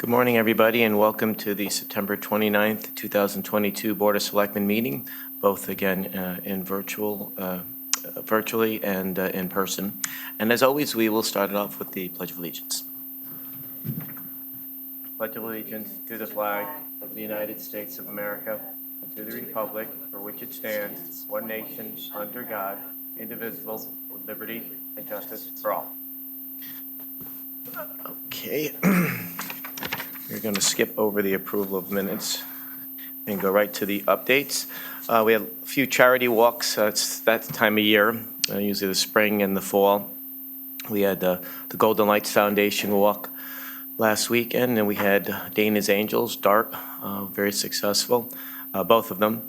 Good morning, everybody, and welcome to the September 29th, 2022 Board of Selectmen meeting, both again in virtually and in person. And as always, we will start it off with the Pledge of Allegiance. Pledge of Allegiance to the flag of the United States of America and to the republic for which it stands, one nation, under God, indivisible, with liberty and justice for all. Okay. We're going to skip over the approval of minutes and go right to the updates. We have a few charity walks. It's that time of year, usually the spring and the fall. We had the Golden Lights Foundation walk last weekend, and we had Dana's Angels Dart, very successful, both of them.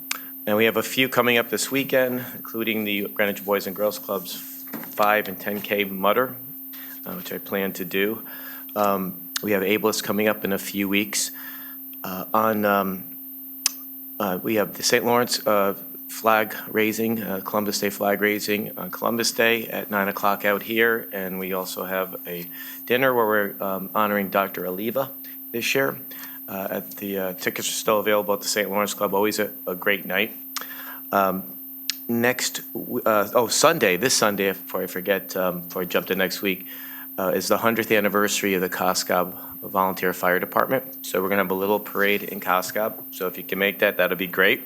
And we have a few coming up this weekend, including the Greenwich Boys and Girls Club's 5 and 10K Mutter, which I plan to do. We have Ableist coming up in a few weeks. We have the St. Lawrence flag raising, Columbus Day flag raising on Columbus Day at 9 o'clock out here. And we also have a dinner where we're honoring Dr. Oliva this year. Tickets are still available at the St. Lawrence Club, always a great night. Sunday, this Sunday, before I forget, before I jump to next week, is the 100th anniversary of the Coscob Volunteer Fire Department. So we're going to have a little parade in Coscob. So if you can make that, that'll be great.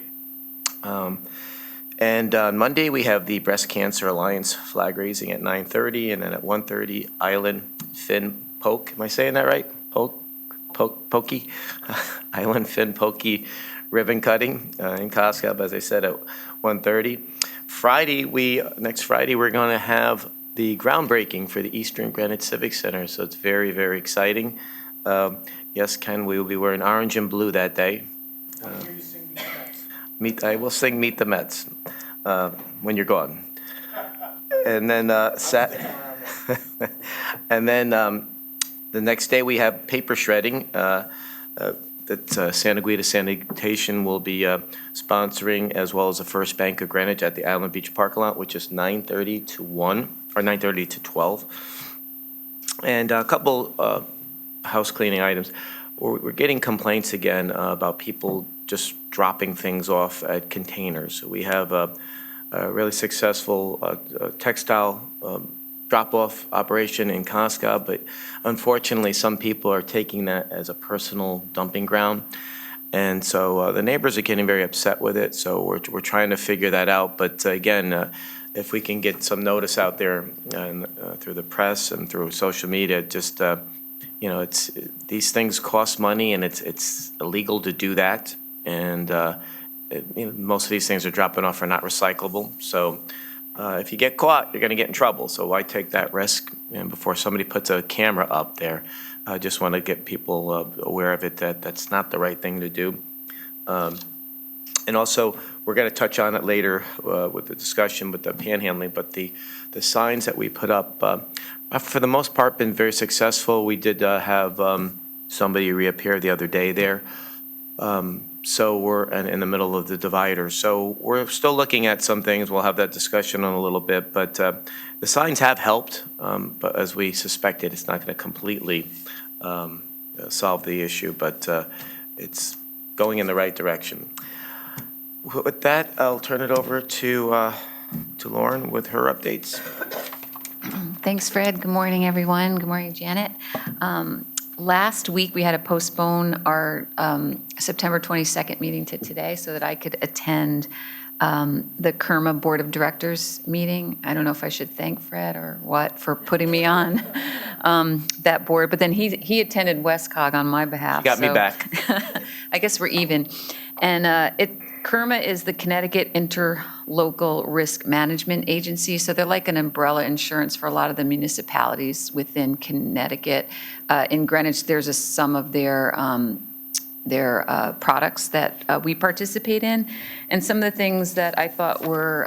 And on Monday, we have the Breast Cancer Alliance flag raising at 9:30, and then at 1:30, Island Fin Poke. Am I saying that right? Pokey? Island Fin Pokey ribbon cutting in Coscob, as I said, at 1:30. Next Friday, we're going to have the groundbreaking for the Eastern Greenwich Civic Center, so it's very, very exciting. Yes, Ken, we will be wearing orange and blue that day. I will sing Meet the Mets when you're gone. And then the next day we have paper shredding that Santa Guida Sanitation will be sponsoring, as well as the First Bank of Greenwich at the Island Beach parking lot, which is 9:30 to 1 or 9:30 to 12. And a couple house cleaning items. We're getting complaints again about people just dropping things off at containers. We have a really successful textile drop-off operation in Coscob, but unfortunately some people are taking that as a personal dumping ground. And so the neighbors are getting very upset with it, so we're trying to figure that out. But again, if we can get some notice out there through the press and through social media, just these things cost money, and it's illegal to do that. And most of these things are dropping off are not recyclable. So if you get caught, you're going to get in trouble. So why take that risk? And before somebody puts a camera up there, I just want to get people aware of it, that that's not the right thing to do. And also, we're going to touch on it later with the discussion with the panhandling, but the signs that we put up, for the most part, been very successful. We did have somebody reappear the other day there. So we're in the middle of the divider. So we're still looking at some things. We'll have that discussion in a little bit, but the signs have helped, but as we suspected, it's not going to completely solve the issue, but it's going in the right direction. With that, I'll turn it over to Lauren with her updates. Thanks, Fred. Good morning, everyone. Good morning, Janet. Last week, we had to postpone our September 22nd meeting to today so that I could attend the KERMA Board of Directors meeting. I don't know if I should thank Fred or what for putting me on that board, but then he attended WestCog on my behalf. Got me back. I guess we're even. And KERMA is the Connecticut Interlocal Risk Management Agency, so they're like an umbrella insurance for a lot of the municipalities within Connecticut. In Greenwich, there's some of their products that we participate in, and some of the things that I thought were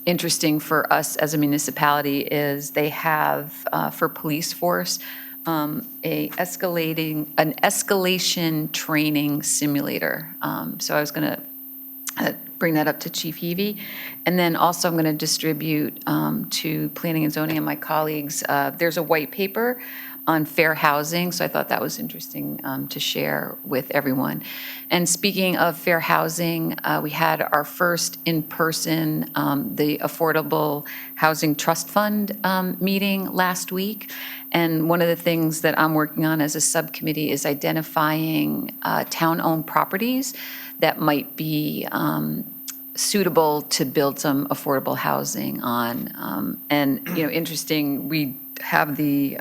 interesting for us as a municipality is they have for police force an escalation training simulator. So I was going to bring that up to Chief Heavey. And then also I'm going to distribute to Planning and Zoning and my colleagues. There's a white paper on fair housing, so I thought that was interesting to share with everyone. And speaking of fair housing, we had our first in-person, the Affordable Housing Trust Fund meeting last week. And one of the things that I'm working on as a subcommittee is identifying town-owned properties that might be suitable to build some affordable housing on. And, interesting, we have the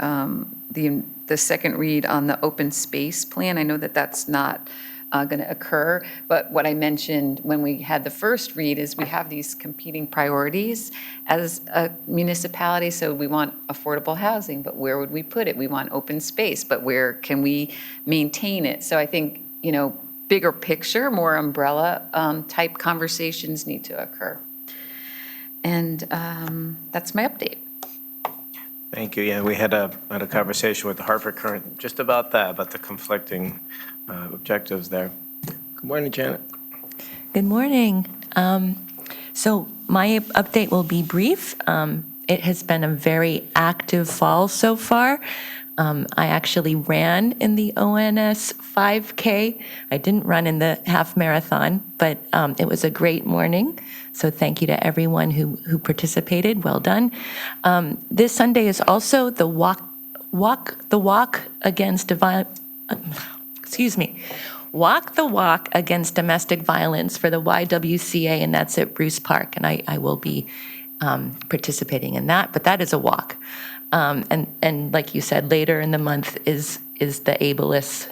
second read on the open space plan. I know that that's not going to occur, but what I mentioned when we had the first read is we have these competing priorities as a municipality. So we want affordable housing, but where would we put it? We want open space, but where can we maintain it? So I think, bigger picture, more umbrella type conversations need to occur. And that's my update. Thank you. Yeah, we had a conversation with the Hartford Current just about that, about the conflicting objectives there. Good morning, Janet. Good morning. So my update will be brief. It has been a very active fall so far. I actually ran in the ONS 5K. I didn't run in the half marathon, but it was a great morning. So thank you to everyone who participated. Well done. This Sunday is also the walk against Walk the Walk Against Domestic Violence for the YWCA, and that's at Bruce Park. And I will be participating in that, but that is a walk. And like you said, later in the month is the ableist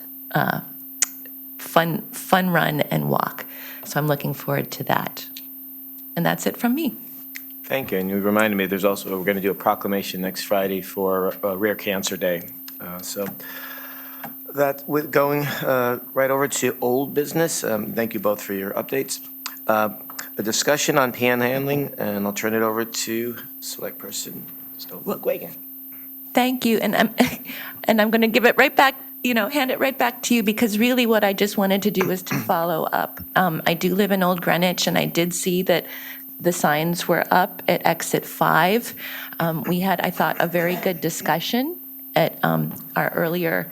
fun run and walk. So I'm looking forward to that. And that's it from me. Thank you. And you reminded me, we're going to do a proclamation next Friday for Rare Cancer Day. So that with going right over to old business. Thank you both for your updates. A discussion on panhandling, and I'll turn it over to Select Person Stover Guagan. Thank you, and I'm going to give it right back, hand it right back to you, because really what I just wanted to do was to follow up. I do live in Old Greenwich, and I did see that the signs were up at exit 5. We had, I thought, a very good discussion at our earlier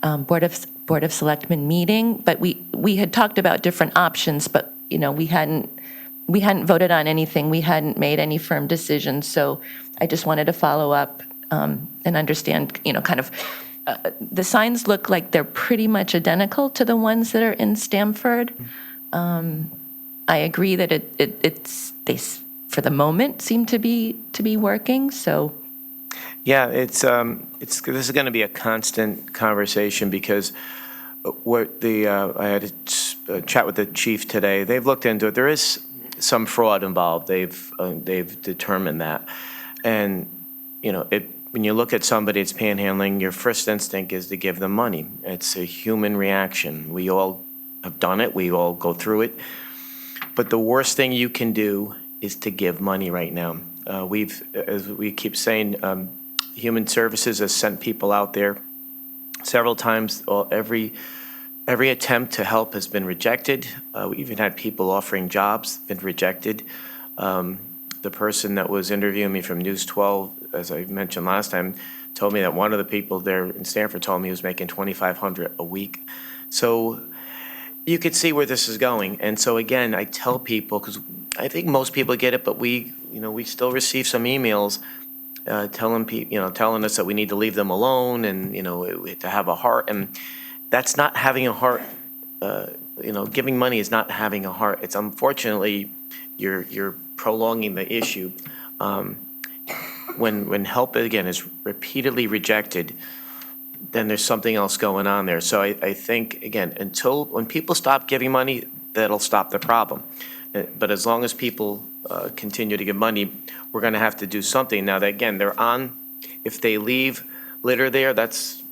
Board of Selectmen meeting, but we had talked about different options, but we hadn't voted on anything. We hadn't made any firm decisions, so I just wanted to follow up and understand, the signs look like they're pretty much identical to the ones that are in Stamford. I agree that they for the moment seem to be working. So, yeah, this is going to be a constant conversation because I had a chat with the chief today. They've looked into it. There is some fraud involved. They've determined that, and when you look at somebody that's panhandling, your first instinct is to give them money. It's a human reaction. We all have done it. We all go through it. But the worst thing you can do is to give money right now. As we keep saying, Human Services has sent people out there several times. Every attempt to help has been rejected. We even had people offering jobs, been rejected. The person that was interviewing me from News 12, as I mentioned last time, told me that one of the people there in Stanford told me he was making $2,500 a week. So you could see where this is going. And so again, I tell people, because I think most people get it, but we still receive some emails telling us that we need to leave them alone and to have a heart. And that's not having a heart. Giving money is not having a heart. It's unfortunately you're prolonging the issue. When help again is repeatedly rejected, then there's something else going on there. So I think again, when people stop giving money, that'll stop the problem. But as long as people continue to give money, we're going to have to do something. Now, again, if they leave litter there, that's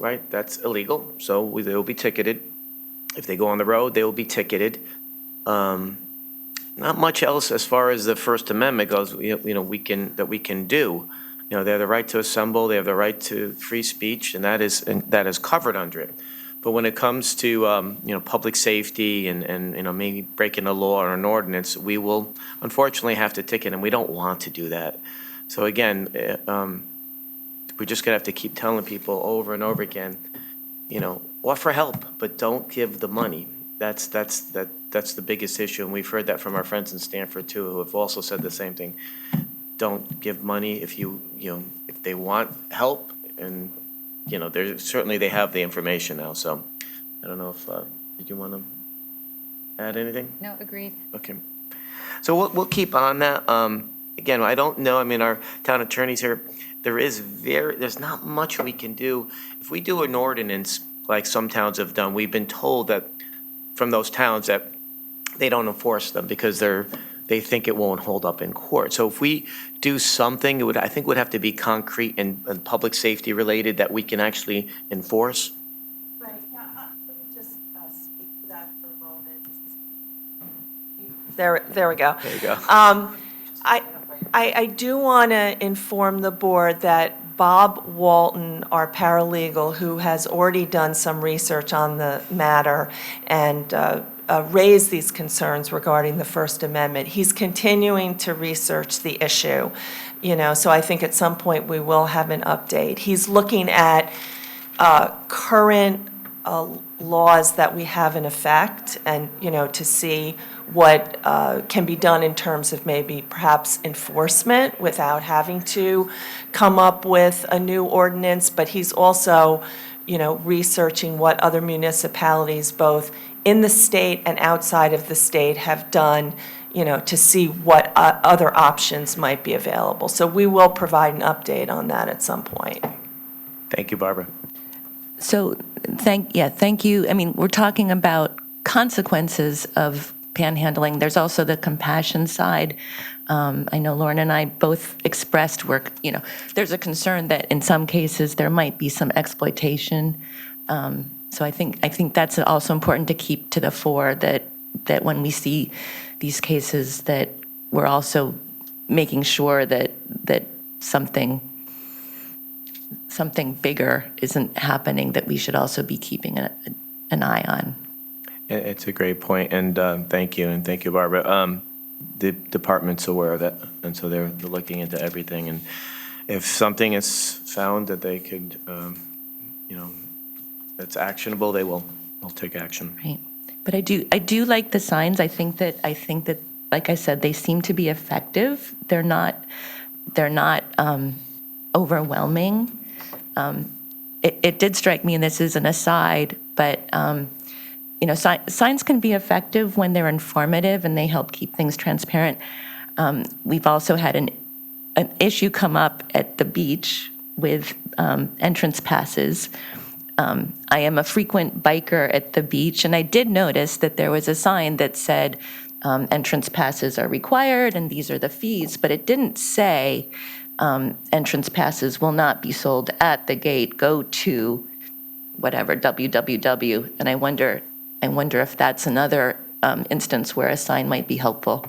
illegal. So they will be ticketed. If they go on the road, they will be ticketed. Not much else as far as the First Amendment goes. We can do. They have the right to assemble. They have the right to free speech, and that is covered under it. But when it comes to public safety and maybe breaking a law or an ordinance, we will unfortunately have to ticket, and we don't want to do that. So again, we're just gonna have to keep telling people over and over again, offer help, but don't give the money. That's the biggest issue, and we've heard that from our friends in Stanford too, who have also said the same thing. Don't give money if if they want help, and, certainly they have the information now, so I don't know if, did you want to add anything? No, agreed. Okay. So we'll keep on that. Again, I don't know, our town attorney's here. There's not much we can do. If we do an ordinance, like some towns have done, we've been told that, from those towns, that they don't enforce them because they think it won't hold up in court. So if we do something, I think would have to be concrete and public safety related that we can actually enforce. Right, yeah, let me just speak to that for a moment. There we go. There you go. I do want to inform the board that Bob Walton, our paralegal, who has already done some research on the matter and raised these concerns regarding the First Amendment, he's continuing to research the issue. So I think at some point we will have an update. He's looking at current laws that we have in effect and, to see what can be done in terms of maybe perhaps enforcement without having to come up with a new ordinance. But he's also, researching what other municipalities, both in the state and outside of the state, have done, to see what other options might be available. So we will provide an update on that at some point. Thank you, Barbara. So, thank you. We're talking about consequences of panhandling. There's also the compassion side. I know Lauren and I both expressed there's a concern that in some cases there might be some exploitation. So I think that's also important to keep to the fore, that when we see these cases, that we're also making sure that something bigger isn't happening, that we should also be keeping an eye on. It's a great point, and thank you, Barbara. The department's aware of that, and so they're looking into everything, and if something is found that they could, that's actionable, they'll take action. Right. But I do like the signs. I think that, like I said, they seem to be effective. They're not overwhelming. It did strike me, and this is an aside, but signs can be effective when they're informative and they help keep things transparent. We've also had an issue come up at the beach with entrance passes. I am a frequent biker at the beach, and I did notice that there was a sign that said entrance passes are required and these are the fees, but it didn't say entrance passes will not be sold at the gate. Go to whatever, www. And I wonder if that's another instance where a sign might be helpful.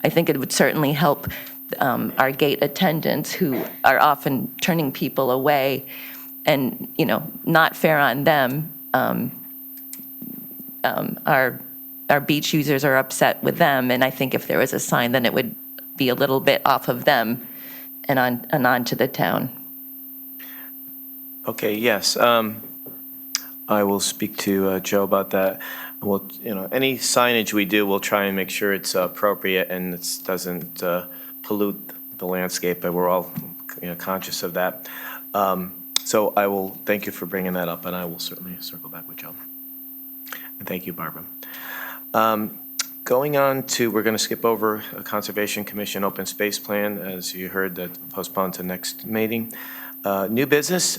I think it would certainly help our gate attendants, who are often turning people away, and not fair on them. Our beach users are upset with them, and I think if there was a sign, then it would be a little bit off of them and on to the town. Okay, yes. I will speak to Joe about that. We'll, any signage we do, we'll try and make sure it's appropriate and it doesn't pollute the landscape, but we're all conscious of that. So I will thank you for bringing that up, and I will certainly circle back with Joe. And thank you, Barbara. Going on to, we're going to skip over a Conservation Commission Open Space Plan, as you heard, that postponed to next meeting. New business,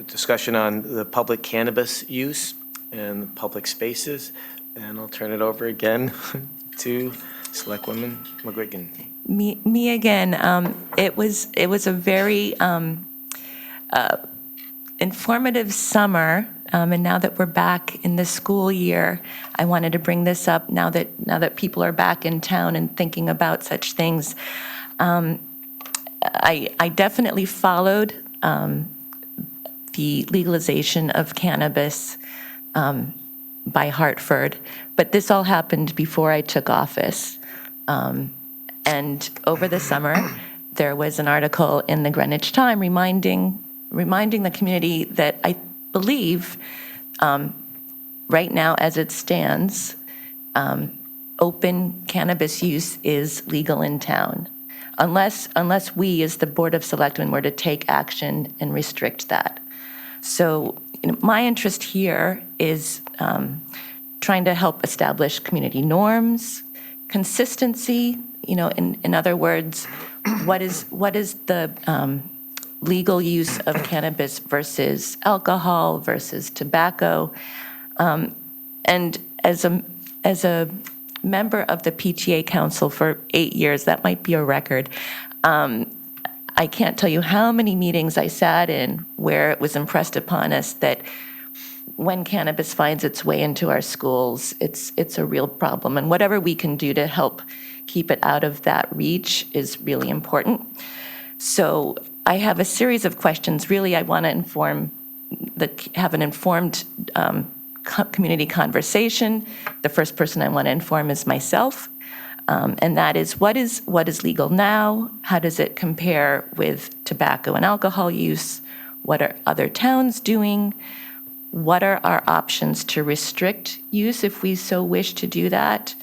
discussion on the public cannabis use and public spaces, and I'll turn it over again to Selectwoman McGuigan. Me again. It was a very informative summer, and now that we're back in the school year, I wanted to bring this up now that people are back in town and thinking about such things. I definitely followed the legalization of cannabis by Hartford, but this all happened before I took office. And over the summer, there was an article in the Greenwich Time reminding the community that I believe right now, as it stands, open cannabis use is legal in town, unless we, as the Board of Selectmen, were to take action and restrict that. So my interest here is trying to help establish community norms, consistency. In other words, what is the legal use of cannabis versus alcohol versus tobacco? And as a member of the PTA Council for 8 years, that might be a record. I can't tell you how many meetings I sat in where it was impressed upon us that when cannabis finds its way into our schools, it's a real problem. And whatever we can do to help keep it out of that reach is really important. So I have a series of questions. Really, I want to have an informed community conversation. The first person I want to inform is myself. And that is what is legal now? How does it compare with tobacco and alcohol use? What are other towns doing? What are our options to restrict use if we so wish to do that?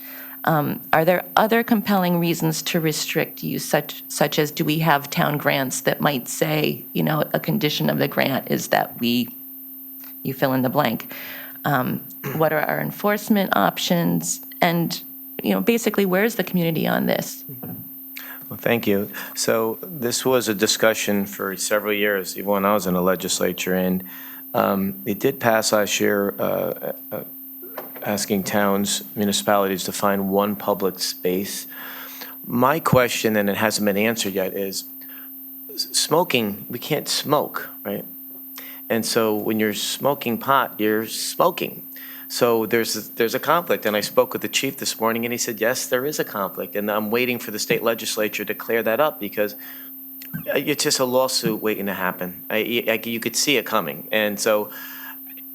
Are there other compelling reasons to restrict use, such as do we have town grants that might say, a condition of the grant is that you fill in the blank. What are our enforcement options? And basically, where's the community on this? Well, thank you. So this was a discussion for several years, even when I was in the legislature, and it did pass last year asking towns, municipalities to find one public space. My question, and it hasn't been answered yet, is smoking, we can't smoke, right? And so when you're smoking pot, you're smoking. So there's a conflict, and I spoke with the chief this morning, and he said, yes, there is a conflict, and I'm waiting for the state legislature to clear that up because it's just a lawsuit waiting to happen. You could see it coming, and so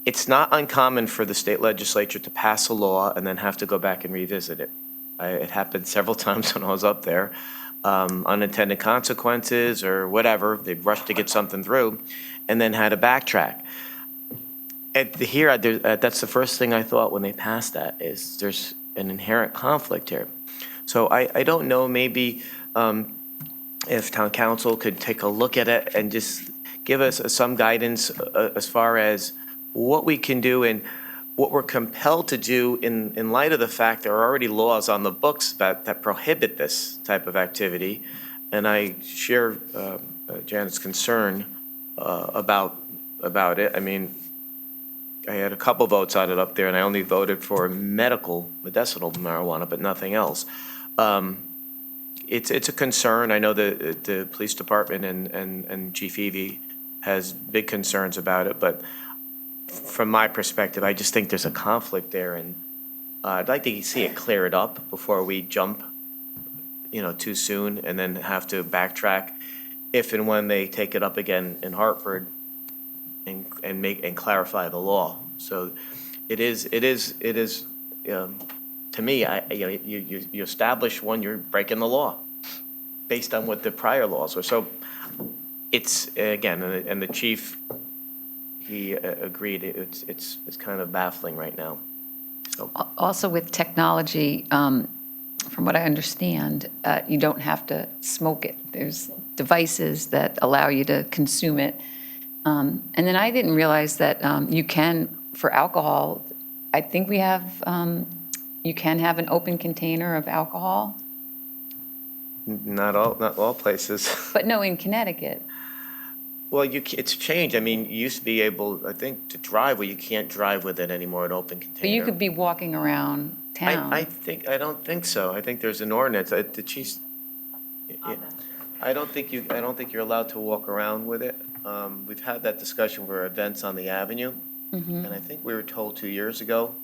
it's not uncommon for the state legislature to pass a law and then have to go back and revisit it. It happened several times when I was up there. Unintended consequences or whatever, they'd rush to get something through and then had to backtrack. That's the first thing I thought when they passed that, is there's an inherent conflict here. So I don't know, maybe if town council could take a look at it and just give us some guidance as far as what we can do and what we're compelled to do in light of the fact there are already laws on the books that prohibit this type of activity. And I share Janet's concern about it. I mean, I had a couple votes on it up there, and I only voted for medicinal marijuana, but nothing else. It's a concern. I know the police department and Chief Evie has big concerns about it, but from my perspective, I just think there's a conflict there, and I'd like to see it clear it up before we jump, too soon and then have to backtrack if and when they take it up again in Hartford and clarify the law. So it is to me, you establish one, you're breaking the law based on what the prior laws were. So it's, again, and the chief, he agreed, it's kind of baffling right now. So Also with technology, from what I understand, you don't have to smoke it. There's devices that allow you to consume it. And then I didn't realize that you can, for alcohol, I think we have, you can have an open container of alcohol, not all places. but no, in Connecticut. Well, it's changed. I mean, you used to be able, I think, to drive, well, you can't drive with it anymore, an open container. But you could be walking around town. I don't think so. I think there's an ordinance. The chief's, I don't think you're allowed to walk around with it. We've had that discussion for events on the avenue, and I think we were told 2 years ago.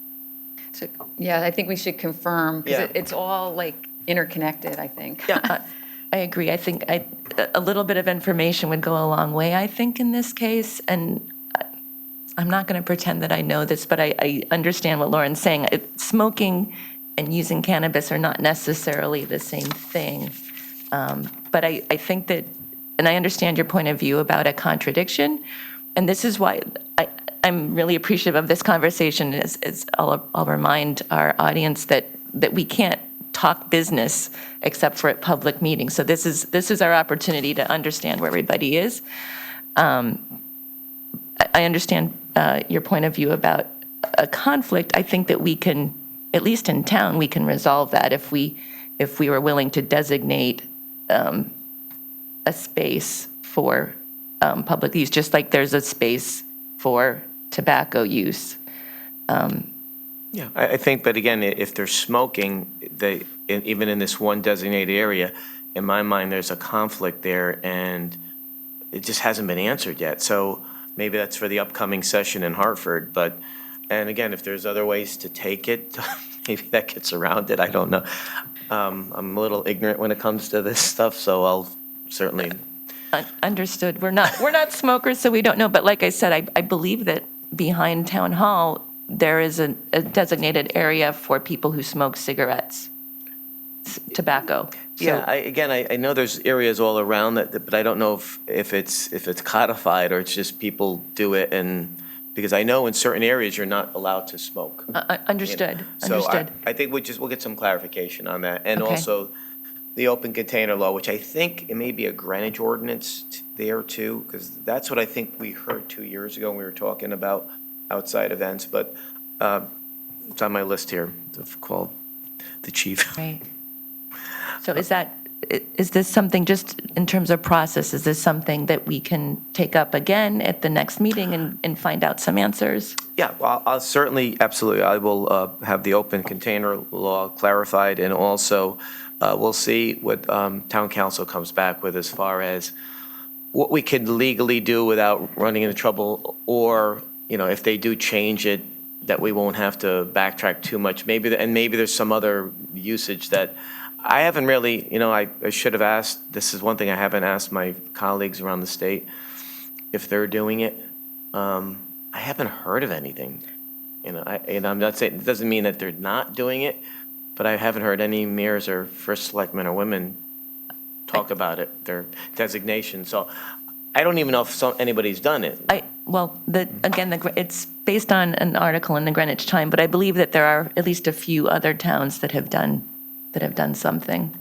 So, yeah, I think we should confirm, because Yeah. it's all like interconnected, I think. Yeah, I agree. I think a little bit of information would go a long way, I think, in this case. And I'm not going to pretend that I know this, but I understand what Lauren's saying. Smoking and using cannabis are not necessarily the same thing. But I think that, and I understand your point of view about a contradiction, and this is why I'm really appreciative of this conversation, is I'll remind our audience that we can't talk business except for at public meetings. So this is our opportunity to understand where everybody is. I understand your point of view about a conflict. I think that we can, at least in town, we can resolve that if we were willing to designate a space for public use, just like there's a space for tobacco use. Yeah, I think, but again, if they're smoking, even in this one designated area, in my mind, there's a conflict there, and it just hasn't been answered yet. So maybe that's for the upcoming session in Hartford, and again, if there's other ways to take it, maybe that gets around it, I don't know. I'm a little ignorant when it comes to this stuff, so I'll certainly. Understood. We're not smokers, so we don't know. But like I said, I believe that behind Town Hall, there is a designated area for people who smoke cigarettes, tobacco. Yeah, I know there's areas all around that, but I don't know if it's codified or it's just people do it, and because I know in certain areas you're not allowed to smoke. Understood. So Understood. I think we'll get some clarification on that, and Okay. also the open container law, which I think it may be a Greenwich ordinance there too, because that's what I think we heard 2 years ago when we were talking about outside events, but it's on my list here to call the chief. Right. So is this something, just in terms of process, is this something that we can take up again at the next meeting and find out some answers? Yeah, well, I'll certainly, absolutely, I will have the open container law clarified, and also we'll see what town council comes back with as far as what we could legally do without running into trouble, or, if they do change it, that we won't have to backtrack too much. Maybe there's some other usage that I haven't really, I should have asked. This is one thing I haven't asked my colleagues around the state if they're doing it. I haven't heard of anything. I'm not saying, it doesn't mean that they're not doing it, but I haven't heard any mayors or first selectmen or women talk about it, their designation. So I don't even know if anybody's done it. It's based on an article in the Greenwich Time, but I believe that there are at least a few other towns that have done something.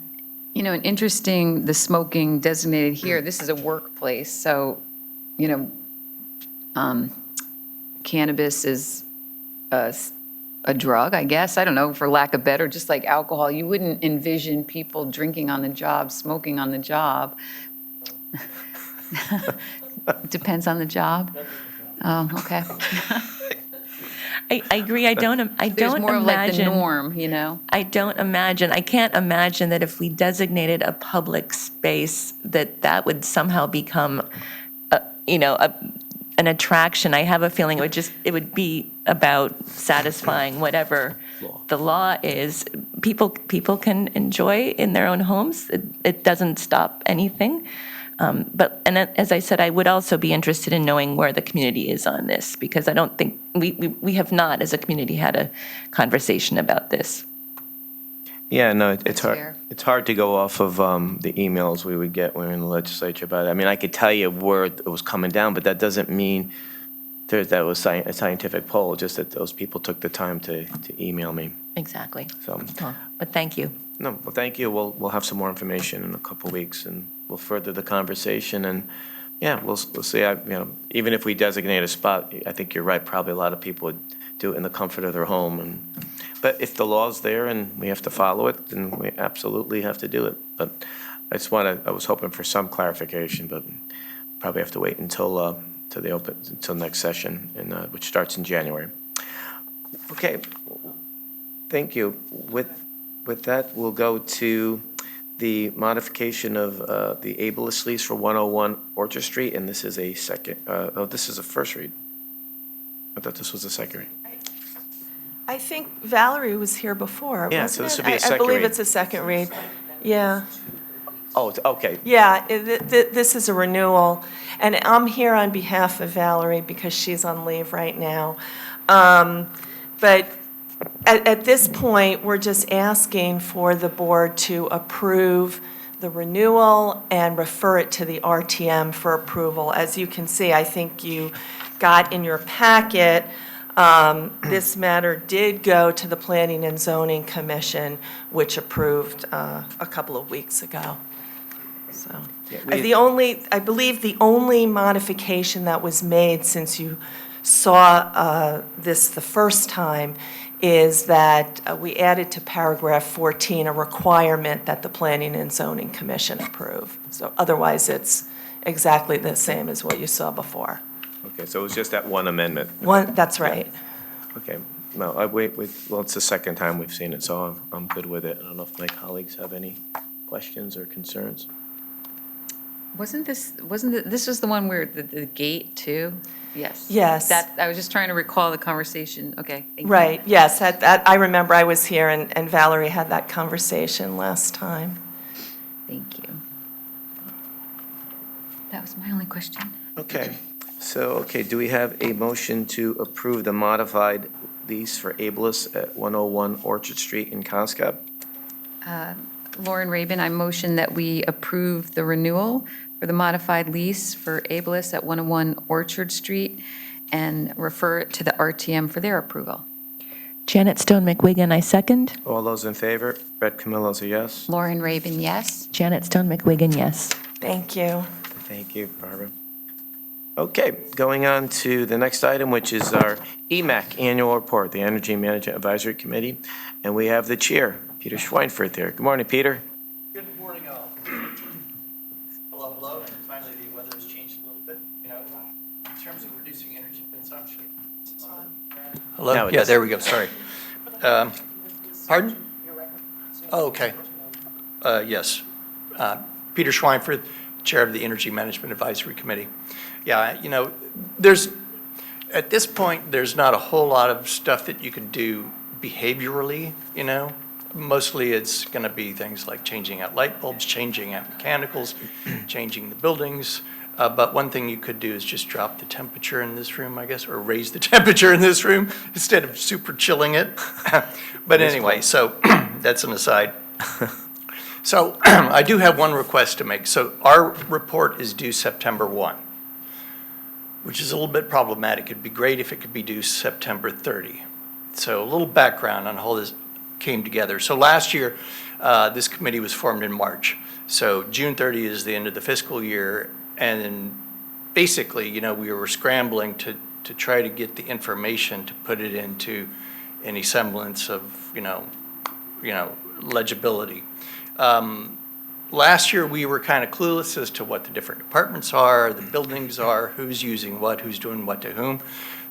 And interesting, the smoking designated here, this is a workplace, so, cannabis is a drug, I guess, I don't know, for lack of better, just like alcohol. You wouldn't envision people drinking on the job, smoking on the job. Depends on the job. Oh, okay. I agree. I don't There's more of like the imagine. norm, I can't imagine that if we designated a public space, that would somehow become, an attraction. I have a feeling it would be about satisfying whatever the law is. People can enjoy in their own homes. It doesn't stop anything. And as I said, I would also be interested in knowing where the community is on this, because I don't think we have not, as a community, had a conversation about this. Yeah, no, it's hard. fair. It's hard to go off of the emails we would get when we were in the legislature about it. I mean, I could tell you where it was coming down, but that doesn't mean that was a scientific poll, just that those people took the time to email me. Exactly. So, But thank you. no, well, thank you. We'll have some more information in a couple of weeks, and we'll further the conversation. And yeah, we'll see. Even if we designate a spot, I think you're right. Probably a lot of people would do it in the comfort of their home. But if the law's there and we have to follow it, then we absolutely have to do it. But I was hoping for some clarification, but probably have to wait until next session, which starts in January. Okay, thank you. With that, we'll go to the modification of the ableist lease for 101 Orchard Street, and this is a this is a first read. I thought this was a second read. I think Valerie was here before, Yeah, wasn't so this it? would be a second I believe read. it's a second read. Yeah. Oh, okay. Yeah, this is a renewal, and I'm here on behalf of Valerie because she's on leave right now. But at this point, we're just asking for the board to approve the renewal and refer it to the RTM for approval. As you can see, I think you got in your packet, this matter did go to the Planning and Zoning Commission, which approved a couple of weeks ago. So, I believe the only modification that was made since you saw this the first time is that we added to paragraph 14 a requirement that the Planning and Zoning Commission approve. So otherwise, it's exactly the same as what you saw before. Okay, so it was just that one amendment. That's right. Okay, no, well, it's the second time we've seen it, so I'm good with it. I don't know if my colleagues have any questions or concerns. This was the one where the gate too? Yes. Yes. I was just trying to recall the conversation. Okay, thank you. Right, yes, I remember I was here and Valerie had that conversation last time. Thank you. That was my only question. Okay, do we have a motion to approve the modified lease for Ableist at 101 Orchard Street in Conscom? Lauren Rabin, I motion that we approve the renewal for the modified lease for Ableist at 101 Orchard Street and refer it to the RTM for their approval. Janet Stone McWigan, I second. All those in favor? Brett Camillo's a yes. Lauren Rabin, yes. Janet Stone McWigan, yes. Thank you. Thank you, Barbara. Okay, going on to the next item, which is our EMAC Annual Report, the Energy Management Advisory Committee, and we have the chair, Peter Schweinfurt there. Good morning, Peter. Good morning, all. Hello, hello, and finally the weather has changed a little bit, in terms of reducing energy consumption. Hello? Now it Yeah, is. there we go, sorry. Pardon? Oh, okay. Yes. Peter Schweinfurt, Chair of the Energy Management Advisory Committee. Yeah, at this point, there's not a whole lot of stuff that you can do behaviorally, Mostly it's going to be things like changing out light bulbs, changing out mechanicals, changing the buildings. But one thing you could do is just drop the temperature in this room, I guess, or raise the temperature in this room instead of super chilling it. But anyway, so that's an aside. So I do have one request to make. So our report is due September 1, which is a little bit problematic. It'd be great if it could be due September 30. So a little background on how this came together. So last year, this committee was formed in March. So June 30 is the end of the fiscal year. And then basically, we were scrambling to try to get the information to put it into any semblance of, legibility. Last year, we were kind of clueless as to what the different departments are, the buildings are, who's using what, who's doing what to whom.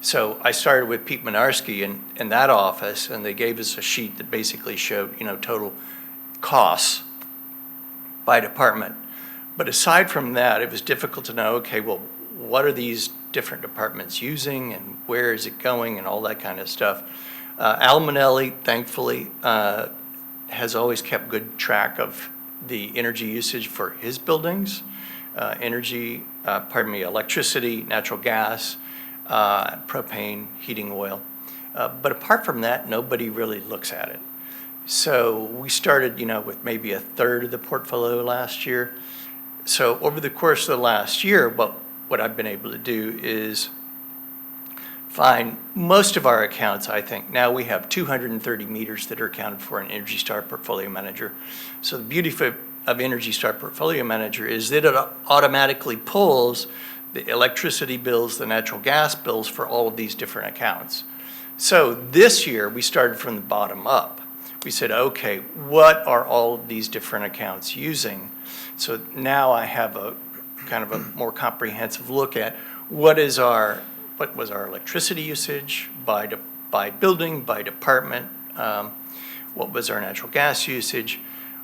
So I started with Pete Minarski in that office, and they gave us a sheet that basically showed, total costs by department. But aside from that, it was difficult to know, okay, well, what are these different departments using, and where is it going, and all that kind of stuff. Al Manelli, thankfully, has always kept good track of the energy usage for his buildings, electricity, natural gas, propane, heating oil. But apart from that, nobody really looks at it. So we started, with maybe a third of the portfolio last year. So over the course of the last year, what I've been able to do is find most of our accounts, I think. Now we have 230 meters that are accounted for in Energy Star Portfolio Manager. So the beauty of Energy Star Portfolio Manager is that it automatically pulls the electricity bills, the natural gas bills for all of these different accounts. So this year, we started from the bottom up. We said, okay, what are all of these different accounts using? So now I have a kind of a more comprehensive look at what was our electricity usage by building, by department, what was our natural gas usage.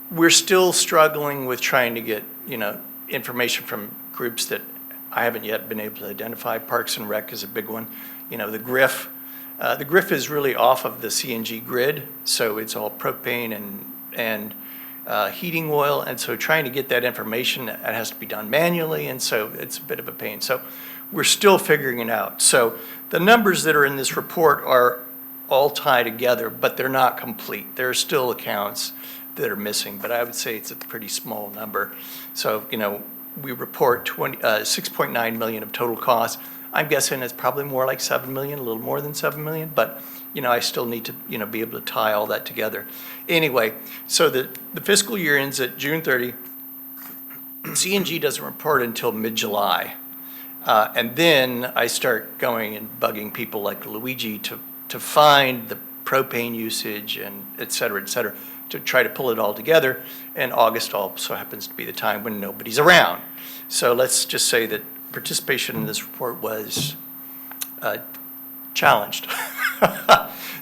We're still struggling with trying to get, information from groups that I haven't yet been able to identify. Parks and Rec is a big one. The GRIF. The GRIF is really off of the CNG grid, so it's all propane and heating oil, and so trying to get that information, that has to be done manually, and so it's a bit of a pain. So we're still figuring it out. So the numbers that are in this report are all tied together, but they're not complete. There are still accounts that are missing, but I would say it's a pretty small number. So, we report 6.9 million of total costs. I'm guessing it's probably more like 7 million, a little more than 7 million, but, I still need to, be able to tie all that together. Anyway, so the fiscal year ends at June 30. C&G doesn't report until mid-July. And then I start going and bugging people like Luigi to find the propane usage and et cetera, to try to pull it all together. And August also happens to be the time when nobody's around. So let's just say that participation in this report was challenged.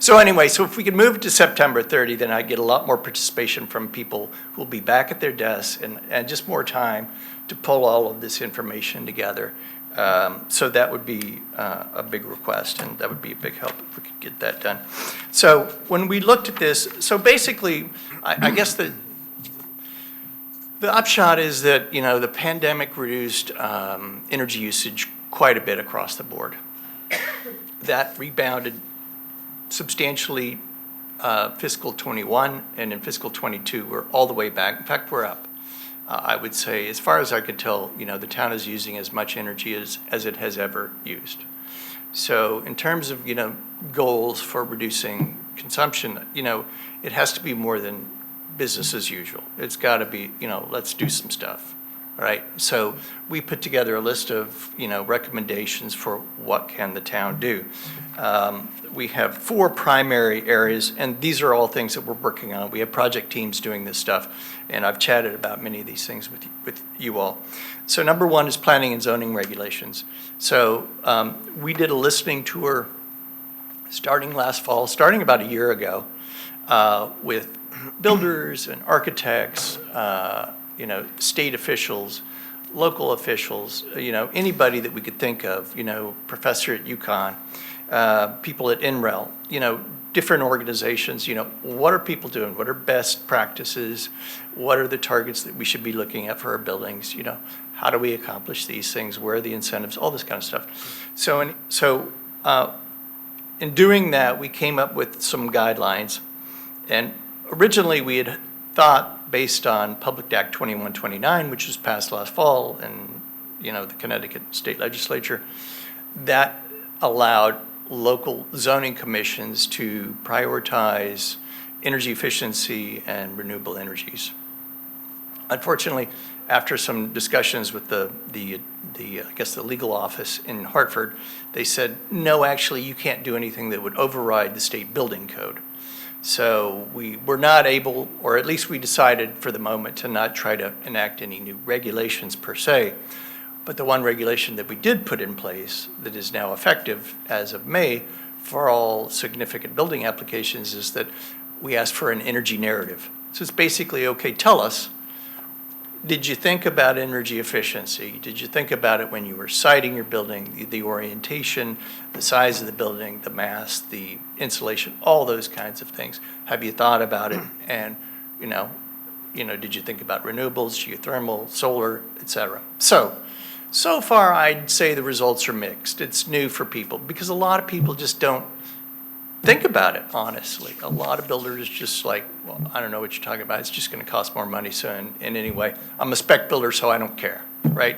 So anyway, so if we could move to September 30, then I get a lot more participation from people who will be back at their desks and just more time to pull all of this information together. So that would be a big request, and that would be a big help if we could get that done. So when we looked at this, so basically, I guess the upshot is that, the pandemic reduced energy usage quite a bit across the board. That rebounded substantially fiscal 21, and in fiscal 22, we're all the way back. In fact, we're up. I would say, as far as I can tell, the town is using as much energy as it has ever used. So in terms of, goals for reducing consumption, it has to be more than business as usual. It's got to be, let's do some stuff, all right? So we put together a list of, recommendations for what can the town do. We have 4 primary areas, and these are all things that we're working on. We have project teams doing this stuff, and I've chatted about many of these things with you all. So number 1 is planning and zoning regulations. So we did a listening tour starting last fall, starting about a year ago, with builders and architects, state officials, local officials, anybody that we could think of, professor at UConn, people at NREL, different organizations, what are people doing? What are best practices? What are the targets that we should be looking at for our buildings? How do we accomplish these things? Where are the incentives? All this kind of stuff. So in doing that, we came up with some guidelines. And originally we had thought, based on Public Act 2129, which was passed last fall, and the Connecticut State Legislature, that allowed local zoning commissions to prioritize energy efficiency and renewable energies. Unfortunately, after some discussions with the legal office in Hartford, they said, no, actually, you can't do anything that would override the state building code. So we were not able, or at least we decided for the moment, to not try to enact any new regulations per se. But the one regulation that we did put in place that is now effective as of May for all significant building applications is that we ask for an energy narrative. So it's basically, okay, tell us, did you think about energy efficiency? Did you think about it when you were siting your building, the orientation, the size of the building, the mass, the insulation, all those kinds of things? Have you thought about it? And, did you think about renewables, geothermal, solar, et cetera? So far, I'd say the results are mixed. It's new for people because a lot of people just don't think about it, honestly. A lot of builders just like, well, I don't know what you're talking about. It's just going to cost more money. So in any way, I'm a spec builder, so I don't care, right?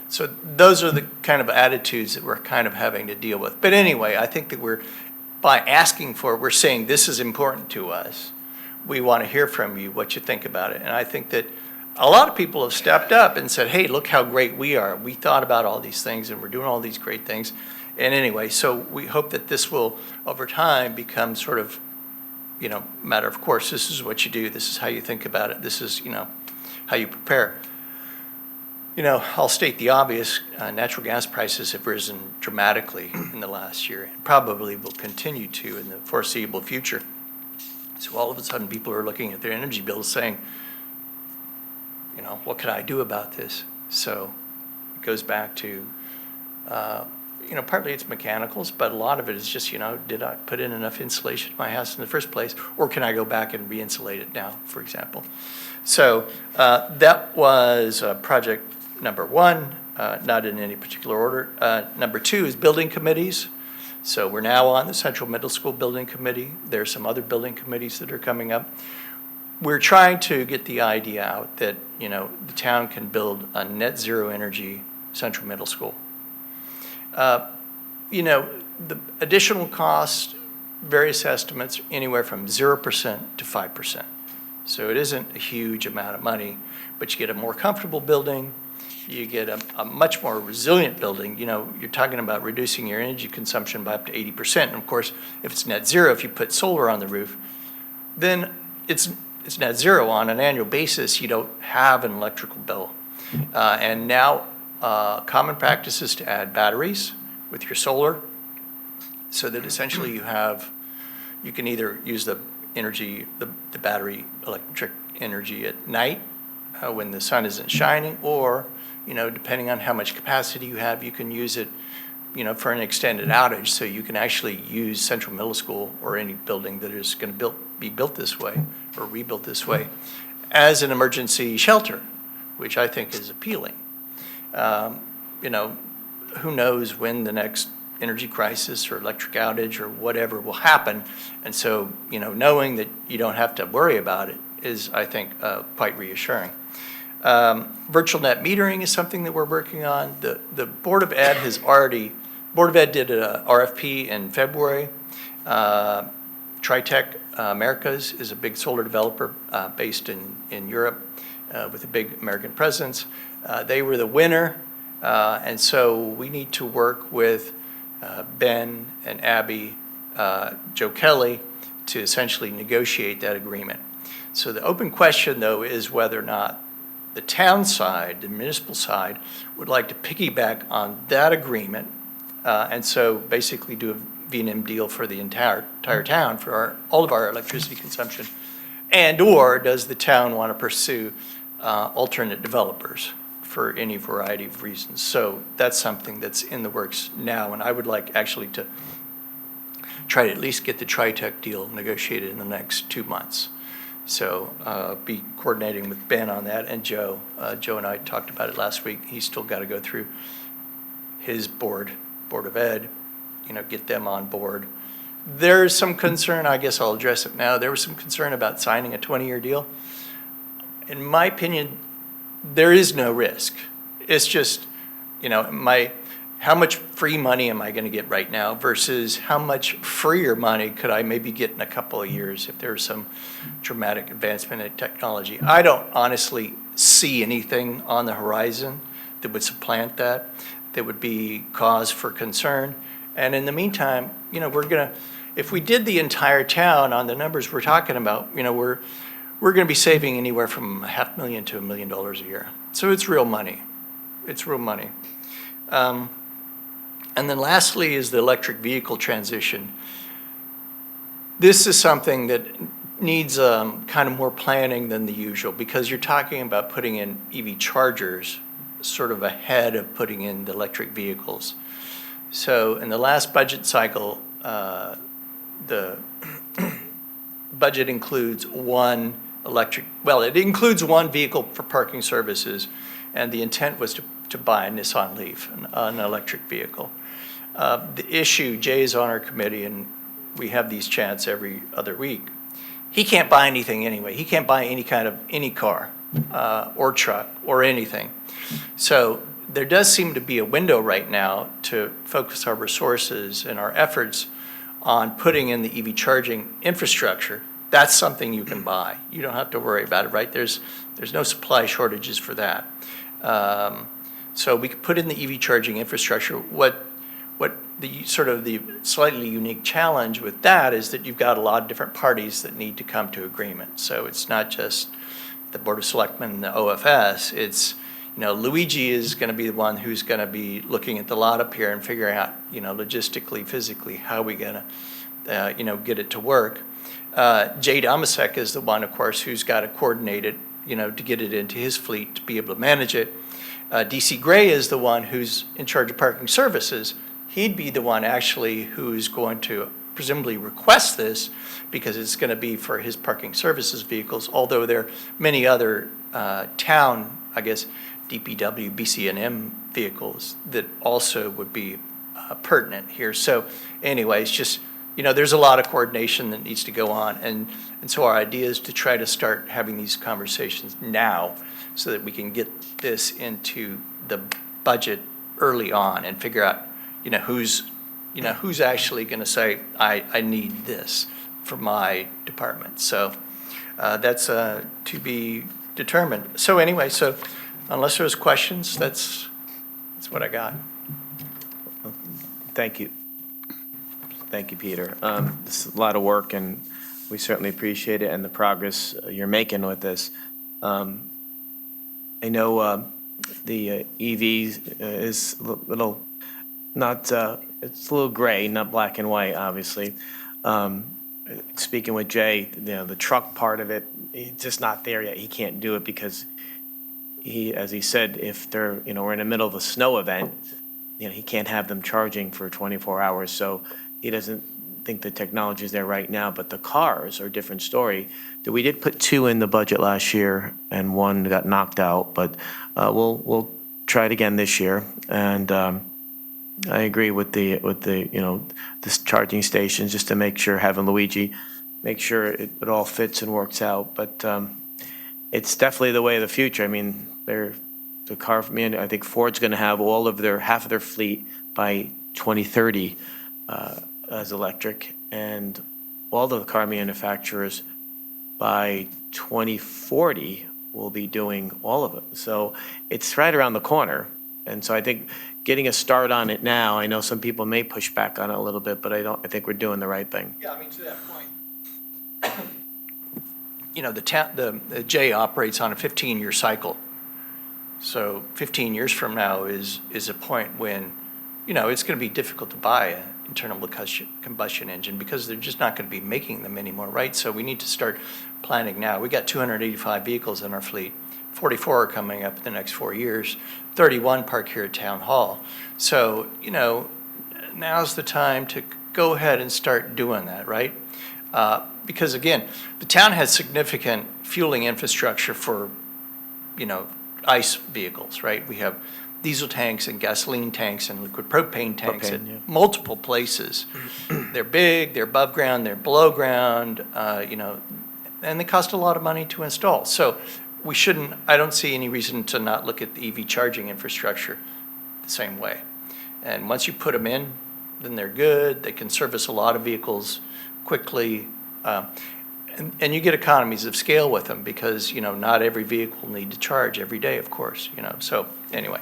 So those are the kind of attitudes that we're kind of having to deal with. But anyway, I think that by asking for it, we're saying this is important to us. We want to hear from you what you think about it. And I think that a lot of people have stepped up and said, hey, look how great we are. We thought about all these things and we're doing all these great things. And anyway, so we hope that this will, over time, become sort of, matter of course, this is what you do. This is how you think about it. This is, how you prepare. I'll state the obvious. Natural gas prices have risen dramatically in the last year and probably will continue to in the foreseeable future. So all of a sudden, people are looking at their energy bills saying, what can I do about this? So it goes back to, partly it's mechanicals, but a lot of it is just, did I put in enough insulation in my house in the first place? Or can I go back and re-insulate it now, for example? So that was project number 1, not in any particular order. Number 2 is building committees. So we're now on the Central Middle School Building Committee. There are some other building committees that are coming up. we're trying to get the idea out that, the town can build a net zero energy central middle school. The additional cost, various estimates, anywhere from 0% to 5%. So it isn't a huge amount of money, but you get a more comfortable building, you get a much more resilient building. You're talking about reducing your energy consumption by up to 80%. And of course, if it's net zero, if you put solar on the roof, then it's net zero on an annual basis. You don't have an electrical bill. And now, common practice is to add batteries with your solar, so that essentially you can either use the energy, the battery electric energy at night when the sun isn't shining, or, depending on how much capacity you have, you can use it, for an extended outage. So you can actually use Central Middle School or any building that is going to be built this way or rebuilt this way as an emergency shelter, which I think is appealing. Who knows when the next energy crisis or electric outage or whatever will happen. And so, knowing that you don't have to worry about it is, I think, quite reassuring. Virtual net metering is something that we're working on. The Board of Ed did an RFP in February. Tritech Americas is a big solar developer based in Europe with a big American presence. They were the winner, and so we need to work with Ben and Abby, Joe Kelly, to essentially negotiate that agreement. So the open question, though, is whether or not the town side, the municipal side, would like to piggyback on that agreement, and so basically do a V&M deal for the entire town for all of our electricity consumption, and/or does the town want to pursue alternate developers for any variety of reasons. So that's something that's in the works now, and I would like actually to try to at least get the Tritech deal negotiated in the next 2 months. So be coordinating with Ben on that, and Joe. Joe and I talked about it last week. He's still got to go through his Board of Ed, get them on board. There's some concern, I guess I'll address it now. There was some concern about signing a 20-year deal. In my opinion, there is no risk. It's just, how much free money am I going to get right now versus how much freer money could I maybe get in a couple of years if there's some dramatic advancement in technology. I don't honestly see anything on the horizon that would supplant that would be cause for concern. And in the meantime, if we did the entire town on the numbers we're talking about, we're going to be saving anywhere from $500,000 to $1 million a year. So it's real money. It's real money. And then lastly is the electric vehicle transition. This is something that needs kind of more planning than the usual, because you're talking about putting in EV chargers sort of ahead of putting in the electric vehicles. So in the last budget cycle, the budget includes one vehicle for parking services, and the intent was to buy a Nissan Leaf, an electric vehicle. The issue, Jay's on our committee, and we have these chats every other week. He can't buy anything anyway. He can't buy any car or truck or anything. So there does seem to be a window right now to focus our resources and our efforts on putting in the EV charging infrastructure. That's something you can buy. You don't have to worry about it, right? There's no supply shortages for that. So we could put in the EV charging infrastructure. What the sort of the slightly unique challenge with that is that you've got a lot of different parties that need to come to agreement. So it's not just the Board of Selectmen and the OFS. It's, Luigi is going to be the one who's going to be looking at the lot up here and figuring out, logistically, physically, how we going to, get it to work. Jay Domasek is the one, of course, who's got to coordinate it, to get it into his fleet to be able to manage it. DC Gray is the one who's in charge of parking services. He'd be the one actually who's going to presumably request this, because it's going to be for his parking services vehicles, although there are many other town, I guess, DPW, BCNM vehicles that also would be pertinent here. So anyways, just, there's a lot of coordination that needs to go on. And so our idea is to try to start having these conversations now so that we can get this into the budget early on and figure out, who's actually going to say, I need this for my department. So that's to be determined. So anyway, unless there's questions, that's what I got. Thank you. Thank you, Peter. This is a lot of work, and we certainly appreciate it and the progress you're making with this. I know the EV is a little, not, it's a little gray, not black and white, obviously. Speaking with Jay, the truck part of it, it's just not there yet. He can't do it because he, as he said, if they're, we're in the middle of a snow event, he can't have them charging for 24 hours. So he doesn't think the technology is there right now, but the cars are a different story. We did put 2 in the budget last year, and 1 got knocked out, but we'll try it again this year. And I agree with the this charging stations, just to make sure, having Luigi, make sure it all fits and works out. But it's definitely the way of the future. I mean, the car, I think Ford's going to have half of their fleet by 2030 as electric, and all the car manufacturers by 2040 will be doing all of it. So it's right around the corner. And so I think getting a start on it now, I know some people may push back on it a little bit, but I think we're doing the right thing. Yeah, I mean, to that point, the J operates on a 15-year cycle. So 15 years from now is a point when, it's going to be difficult to buy an internal combustion engine because they're just not going to be making them anymore, right? So we need to start planning now. We got 285 vehicles in our fleet. 44 are coming up in the next 4 years. 31 park here at Town Hall. So, now's the time to go ahead and start doing that, right? Because again, the town has significant fueling infrastructure for, ICE vehicles, right? We have diesel tanks and gasoline tanks and liquid propane tanks at multiple places. They're big, they're above ground, they're below ground, and they cost a lot of money to install. So I don't see any reason to not look at the EV charging infrastructure the same way. And once you put them in, then they're good. They can service a lot of vehicles quickly. And you get economies of scale with them because, not every vehicle will need to charge every day, of course, So anyway.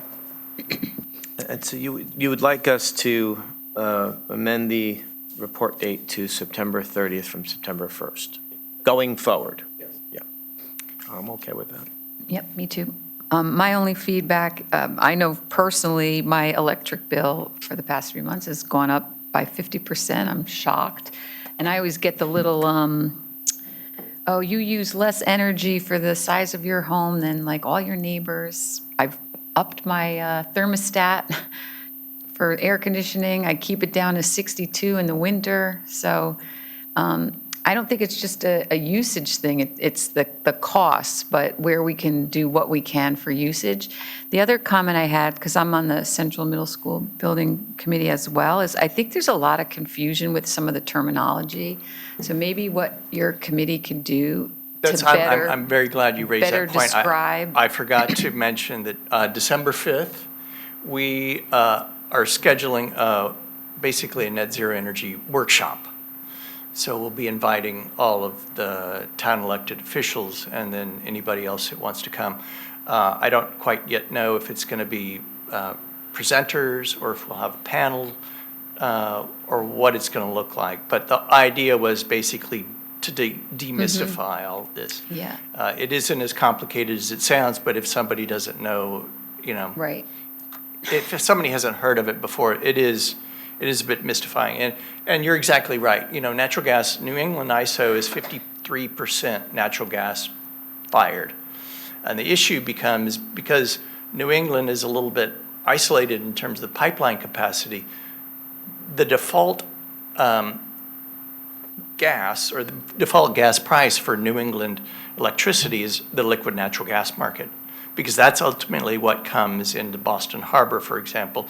And so you would like us to amend the report date to September 30th from September 1st, going forward? Yes. Yeah. I'm okay with that. Yep, me too. My only feedback, I know personally, my electric bill for the past 3 months has gone up by 50%. I'm shocked. And I always get the little, oh, you use less energy for the size of your home than like all your neighbors. I've upped my thermostat for air conditioning. I keep it down to 62 in the winter. So I don't think it's just a usage thing. It's the costs, but where we can do what we can for usage. The other comment I had, because I'm on the Central Middle School Building Committee as well, is I think there's a lot of confusion with some of the terminology. So maybe what your committee could do to better, I'm very glad you raised better that point. describe. I forgot to mention that December 5th, we are scheduling basically a net zero energy workshop. So we'll be inviting all of the town elected officials and then anybody else that wants to come. I don't quite yet know if it's going to be presenters or if we'll have a panel or what it's going to look like. But the idea was basically to demystify all of this. Yeah. It isn't as complicated as it sounds, but if somebody doesn't know, Right. if somebody hasn't heard of it before, it is a bit mystifying. And you're exactly right. Natural gas, New England ISO is 53% natural gas fired. And the issue becomes, because New England is a little bit isolated in terms of the pipeline capacity, the default gas, or the default gas price for New England electricity is the liquid natural gas market, because that's ultimately what comes into Boston Harbor, for example,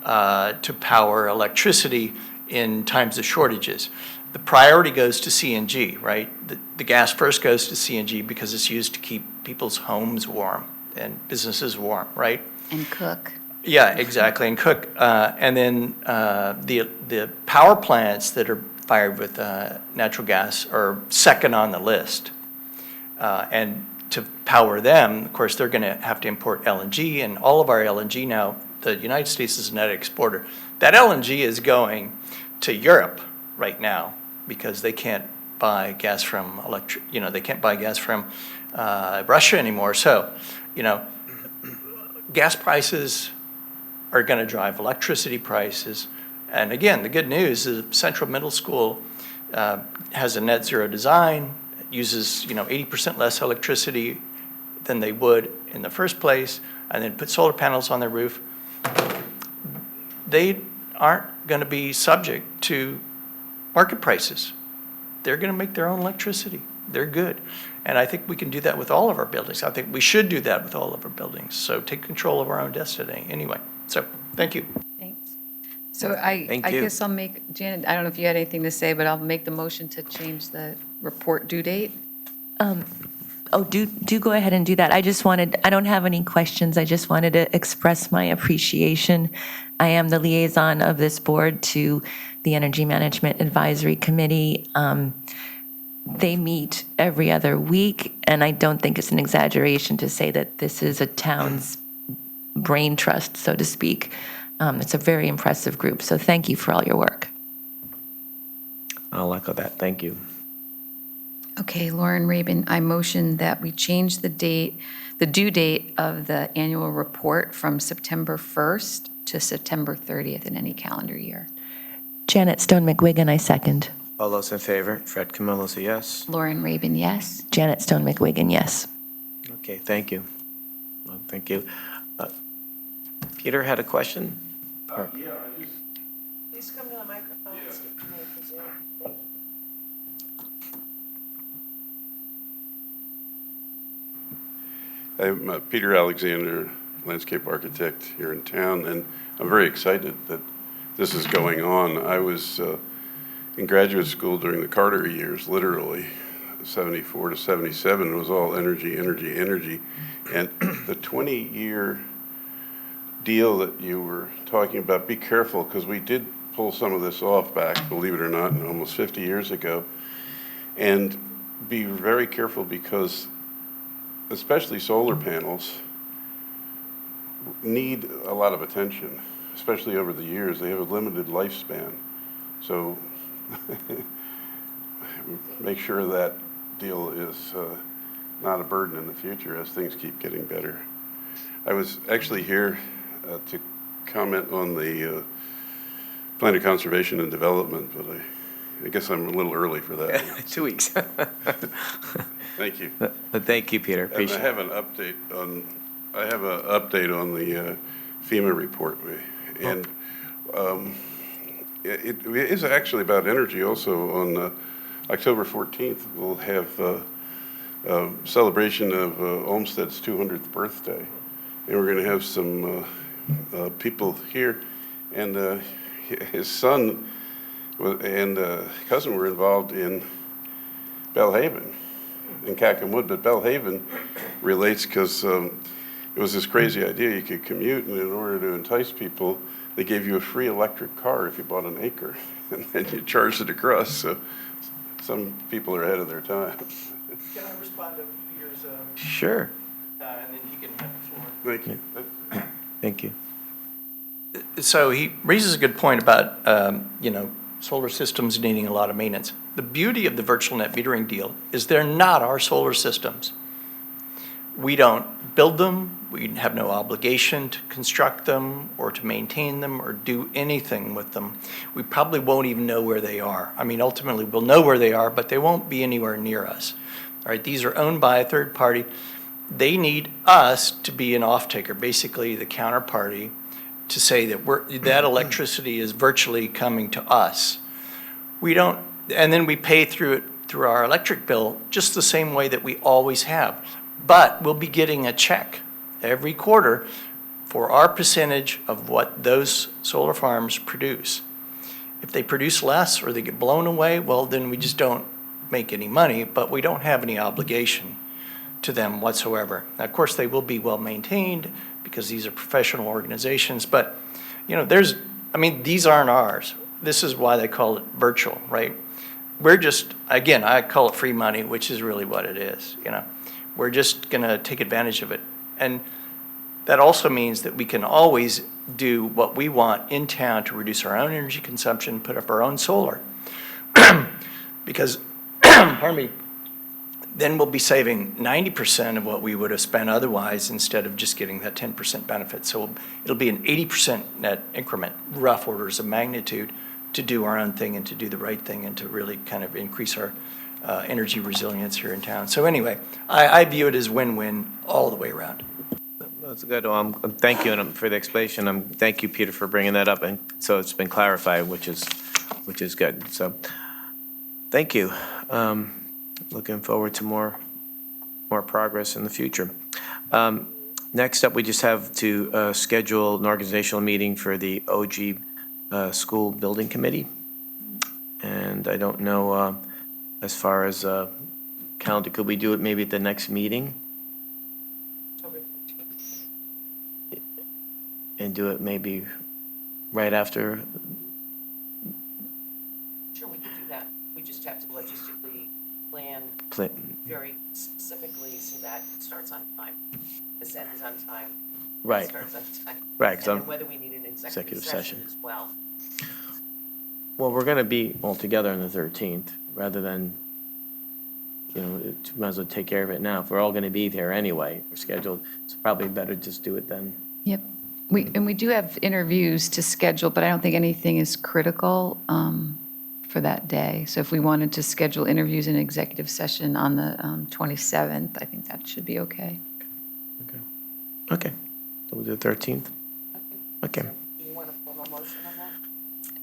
to power electricity in times of shortages. The priority goes to CNG, right? The gas first goes to CNG because it's used to keep people's homes warm and businesses warm, right? And cook. Yeah, exactly, and cook. And then the power plants that are fired with natural gas are second on the list. And to power them, of course, they're going to have to import LNG, and all of our LNG now, the United States is a net exporter. That LNG is going to Europe right now because they can't buy gas from they can't buy gas from Russia anymore. So, gas prices are going to drive electricity prices. And again, the good news is Central Middle School has a net zero design, uses 80% less electricity than they would in the first place, and then put solar panels on their roof. They aren't going to be subject to market prices. They're going to make their own electricity. They're good. And I think we can do that with all of our buildings. I think we should do that with all of our buildings. So take control of our own destiny anyway. So thank you. Thanks. So I Thank you. guess I'll make, Janet, I don't know if you had anything to say, but I'll make the motion to change the report due date. Oh, do go ahead and do that. I don't have any questions. I just wanted to express my appreciation. I am the liaison of this board to the Energy Management Advisory Committee. They meet every other week, and I don't think it's an exaggeration to say that this is a town's brain trust, so to speak. It's a very impressive group, so thank you for all your work. I'll echo that. Thank you. Okay, Lauren Rabin, I motion that we change the due date of the annual report from September 1st to September 30th in any calendar year. Janet Stone McWigan, I second. All those in favor? Fred Camillo's a yes. Lauren Rabin, yes. Janet Stone McWigan, yes. Okay, thank you. Well, thank you. Peter had a question? Please come to the microphone and speak to me if you do. I'm Peter Alexander, landscape architect here in town, and I'm very excited that this is going on. I was in graduate school during the Carter years, literally, 74 to 77. It was all energy, energy, energy. And the 20-year deal that you were talking about, be careful, because we did pull some of this off back, believe it or not, almost 50 years ago. And be very careful because especially solar panels need a lot of attention, especially over the years. They have a limited lifespan. So make sure that deal is not a burden in the future as things keep getting better. I was actually here to comment on the plan of conservation and development, but I guess I'm a little early for that. 2 weeks. Thank you. But thank you, Peter. And Appreciate I have an update on the FEMA report, and it is actually about energy also. On October 14th, we'll have a celebration of Olmsted's 200th birthday, and we're going to have some people here, and his son and cousin were involved in Bellhaven in Cacomwood, but Bellhaven relates because it was this crazy idea you could commute, and in order to entice people, they gave you a free electric car if you bought an acre, and then you charged it across. So some people are ahead of their time. Can I respond to Peter's, Sure. and then he can have the floor? Thank you. Thank you. So he raises a good point about, solar systems needing a lot of maintenance. The beauty of the virtual net metering deal is they're not our solar systems. We don't build them, we have no obligation to construct them or to maintain them or do anything with them. We probably won't even know where they are. I mean, ultimately, we'll know where they are, but they won't be anywhere near us. All right, these are owned by a third party. They need us to be an off-taker, basically the counterparty, to say that that electricity is virtually coming to us. We don't, and then we pay through our electric bill just the same way that we always have. But we'll be getting a check every quarter for our percentage of what those solar farms produce. If they produce less or they get blown away, well, then we just don't make any money, but we don't have any obligation to them whatsoever. Now, of course, they will be well-maintained because these are professional organizations, but, these aren't ours. This is why they call it virtual, right? We're just, again, I call it free money, which is really what it is, We're just going to take advantage of it. And that also means that we can always do what we want in town to reduce our own energy consumption, put up our own solar. Because, pardon me, then we'll be saving 90% of what we would have spent otherwise instead of just getting that 10% benefit. So it'll be an 80% net increment, rough orders of magnitude, to do our own thing and to do the right thing and to really kind of increase our energy resilience here in town. So anyway, I view it as win-win all the way around. That's good. Thank you for the explanation. Thank you, Peter, for bringing that up, and so it's been clarified, which is good. So, thank you. Looking forward to more progress in the future. Next up, we just have to schedule an organizational meeting for the OG School Building Committee, and I don't know as far as calendar. Could we do it maybe at the next meeting? And do it maybe right after? Sure, we could do that. We just have to logistically plan very specifically so that it starts on time. This ends on time. Right. It starts on time. Right, And 'cause then I'm- whether we need an Executive executive session. session as well. Well, we're going to be all together on the 13th, rather than, might as well take care of it now. If we're all going to be there anyway, we're scheduled, it's probably better just do it then. Yep. We do have interviews to schedule, but I don't think anything is critical for that day. So if we wanted to schedule interviews in executive session on the 27th, I think that should be okay. Okay, so we'll do the 13th? Okay. Do you want a formal motion on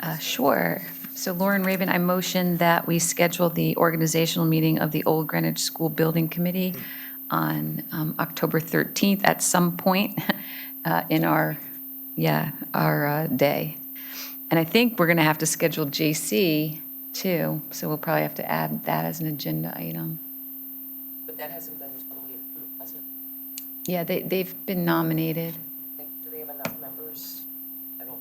that? Sure. So Lauren Rabin, I motion that we schedule the organizational meeting of the Old Greenwich School Building Committee on October 13th at some point in our day. And I think we're going to have to schedule JC too, so we'll probably have to add that as an agenda item. But that hasn't been totally approved, has it? Yeah, they've been nominated. Do they have enough members? I don't.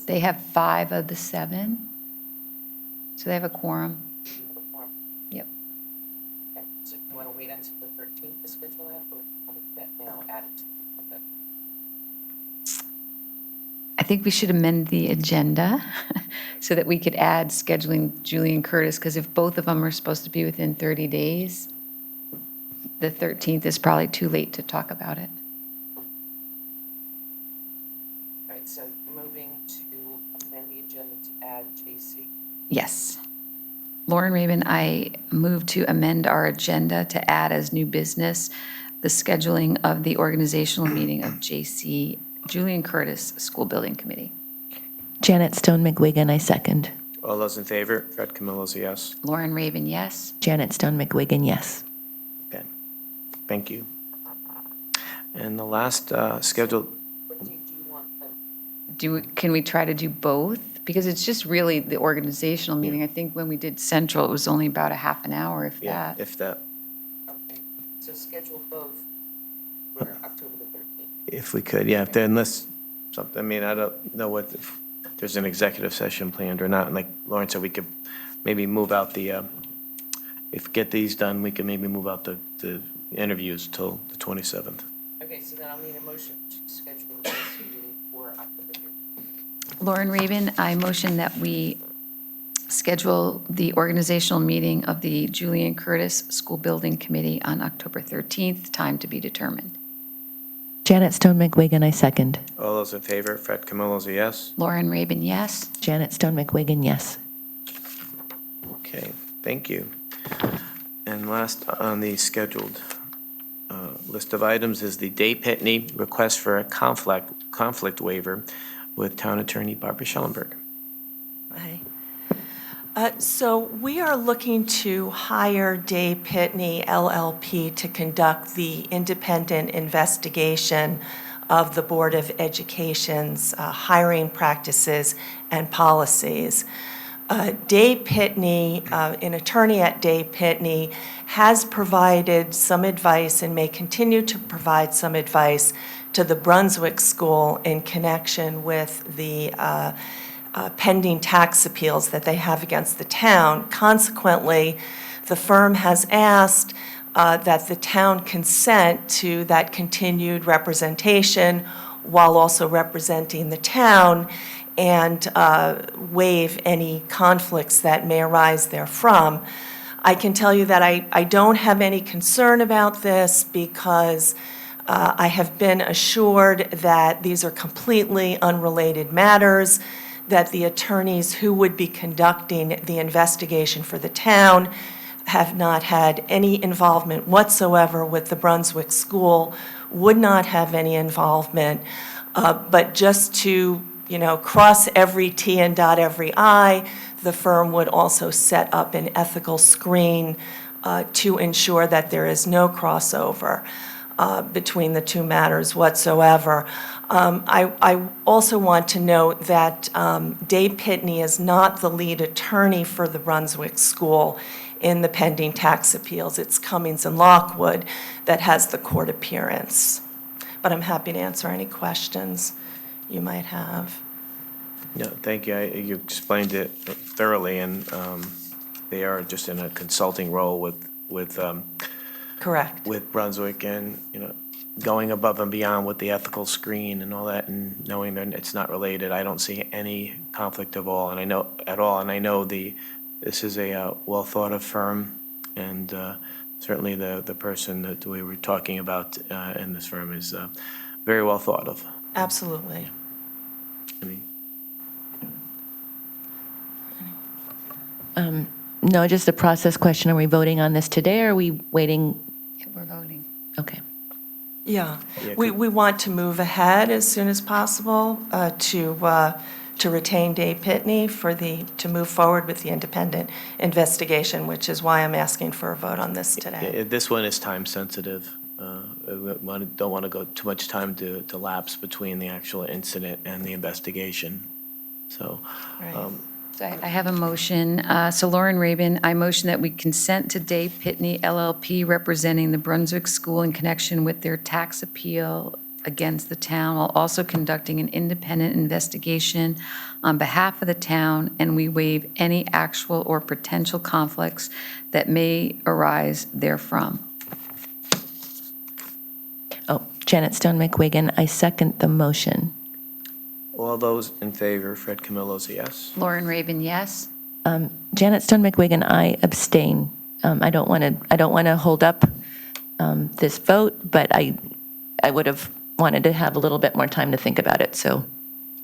They have 5 of the 7, so they have a quorum. Perform. Yep. Okay, so you want to wait until the 13th to schedule that, or want to do that now, add it? Okay. I think we should amend the agenda so that we could add scheduling Julie and Curtis, because if both of them are supposed to be within 30 days, the 13th is probably too late to talk about it. All right, so moving to amend the agenda to add JC. Yes. Lauren Rabin, I move to amend our agenda to add as new business the scheduling of the organizational meeting of JC, Julie and Curtis School Building Committee. Janet Stone McWigan, I second. All those in favor? Fred Camillo's a yes. Lauren Rabin, yes. Janet Stone McWigan, yes. Okay, thank you. And the last scheduled, What date do you want them? Can we try to do both? Because it's just really the organizational meeting. I think when we did Central, it was only about a half an hour, if yeah, that. if that, Okay, so schedule both for October the 13th. if we could, yeah, unless something, I don't know if there's an executive session planned or not. And like Lauren said, we could maybe move out if get these done, we could maybe move out the interviews till the 27th. Okay, so then I'll need a motion to schedule the JC meeting for October 13th. Lauren Rabin, I motion that we schedule the organizational meeting of the Julie and Curtis School Building Committee on October 13th, time to be determined. Janet Stone McWigan, I second. All those in favor? Fred Camillo's a yes. Lauren Rabin, yes. Janet Stone McWigan, yes. Okay, thank you. And last on the scheduled list of items is the Day Pitney request for a conflict waiver with Town Attorney Barbara Schellenberg. Hi. So we are looking to hire Day Pitney LLP to conduct the independent investigation of the Board of Education's hiring practices and policies. Dave Pitney, an attorney at Dave Pitney, has provided some advice and may continue to provide some advice to the Brunswick School in connection with the pending tax appeals that they have against the town. Consequently, the firm has asked that the town consent to that continued representation while also representing the town, and waive any conflicts that may arise therefrom. I can tell you that I don't have any concern about this because I have been assured that these are completely unrelated matters, that the attorneys who would be conducting the investigation for the town have not had any involvement whatsoever with the Brunswick School, would not have any involvement, but just to cross every T and dot every I, the firm would also set up an ethical screen to ensure that there is no crossover between the two matters whatsoever. I also want to note that Dave Pitney is not the lead attorney for the Brunswick School in the pending tax appeals. It's Cummings and Lockwood that has the court appearance. But I'm happy to answer any questions you might have. Yeah, thank you. You explained it thoroughly, and they are just in a consulting role with Correct. with Brunswick, and going above and beyond with the ethical screen and all that, and knowing that it's not related. I don't see any conflict of all, and I know this is a well thought of firm, and certainly the person that we were talking about in this firm is very well thought of. Absolutely. No, just a process question. Are we voting on this today, or are we waiting? We're voting. Okay. Yeah. Yeah, We want to move ahead as soon as possible to retain Dave Pitney to move forward with the independent investigation, which is why I'm asking for a vote on this today. This one is time sensitive. Don't want to go too much time to lapse between the actual incident and the investigation. So, Right. So I have a motion. So Lauren Rabin, I motion that we consent to Dave Pitney LLP representing the Brunswick School in connection with their tax appeal against the town, while also conducting an independent investigation on behalf of the town, and we waive any actual or potential conflicts that may arise therefrom. Oh, Janet Stone McWigan, I second the motion. all those in favor, Fred Camillo's a yes. Lauren Rabin, yes. Janet Stone McWigan, I abstain. I don't want to hold up this vote, but I would have wanted to have a little bit more time to think about it. So,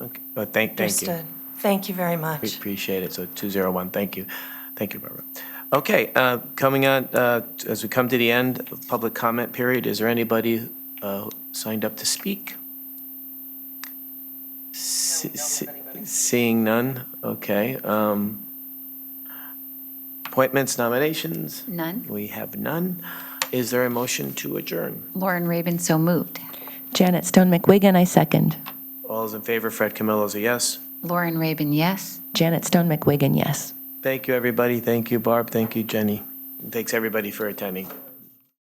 Okay. Thank you. Understood. Thank you very We much. appreciate it. So 201, thank you. Thank you, Barbara. Okay, coming on, as we come to the end of public comment period, is there anybody signed up to speak? Seeing none, okay. Appointments, nominations? None. We have none. Is there a motion to adjourn? Lauren Rabin, so moved. Janet Stone McWigan, I second. All those in favor, Fred Camillo's a yes. Lauren Rabin, yes. Janet Stone McWigan, yes. Thank you, everybody. Thank you, Barb. Thank you, Jenny. Thanks, everybody, for attending.